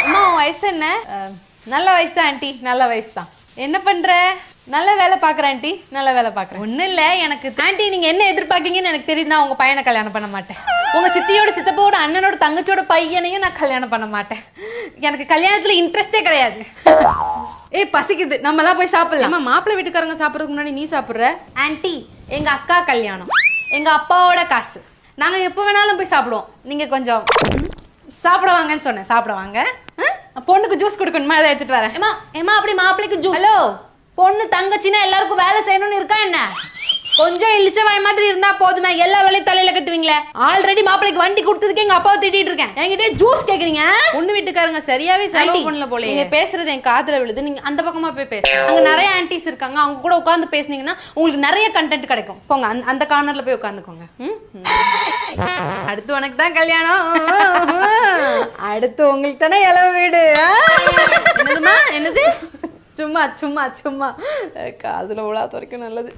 அம்மா உன் வயசு என்ன? நல்ல வயசு தான் ஆண்டி, நல்ல வயசு தான். என்ன பண்ற? நல்ல வேலை பாக்குறேன் ஆண்டி, நல்ல வேலை பாக்குறேன். ஒன்றும் இல்லை, எனக்கு ஆண்டி நீங்கள் என்ன எதிர்பார்க்கீங்கன்னு எனக்கு தெரியுது. நான் உங்கள் பையனை கல்யாணம் பண்ண மாட்டேன். உங்கள் சித்தியோட சித்தப்போட அண்ணனோட தங்கச்சியோட பையனையும் நான் கல்யாணம் பண்ண மாட்டேன். எனக்கு கல்யாணத்தில் இன்ட்ரெஸ்டே கிடையாது. ஏய் பசிக்குது, நம்ம தான் போய் சாப்பிடலாம். மாப்பிள்ளை வீட்டுக்காரங்க சாப்பிட்றதுக்கு முன்னாடி நீ சாப்பிட்ற? ஆண்டி எங்கள் அக்கா கல்யாணம், எங்கள் அப்பாவோட காசு, நாங்கள் எப்போ வேணாலும் போய் சாப்பிடுவோம். நீங்கள் கொஞ்சம் சாப்பிட வாங்கன்னு சொன்னேன், சாப்பிட வாங்க. பொண்ணுக்கு ஜூஸ் கொடுக்கணுமா, அதை எடுத்துட்டு வரேன். ஏமா ஏமா அப்படி மாப்பிள்ளைக்கு ஜூஸ். ஹலோ, பொண்ணு தங்கச்சின்னா எல்லாருக்கும் வேலை செய்யணும்னு இருக்கா என்ன? கொஞ்சம் இழிச்ச வாய் மாதிரி இருந்தா போதுமே, எல்லா வேலையும் தலையில கட்டுவீங்களே. ஆல்ரெடி மாப்பிள்ளைக்கு வண்டி கொடுத்ததுக்கு எங்க அப்பாவை திட்டிட்டு இருக்கேன், என்கிட்ட ஜூஸ் கேக்குறீங்க. பொண்ணு வீட்டுக்காரங்க சரியாவே செலவு பண்ணல போல. நீங்க பேசுறது என் காதுல விழுது, நீங்க அந்த பக்கமா போய் பேசுங்க. அங்க நிறைய ஆன்டிஸ் இருக்காங்க, அவங்க கூட உட்கார்ந்து பேசுனீங்கன்னா உங்களுக்கு நிறைய கண்டென்ட் கிடைக்கும். போங்க அந்த கார்னர்ல போய் உட்காந்துக்கோங்க. அடுத்து உனக்கு தான் கல்யாணம், அடுத்து உங்களுக்கு தானே இளவு வீடு. என்னதுமா என்னது? சும்மா சும்மா சும்மா காதுல உலா துறைக்கும் நல்லது.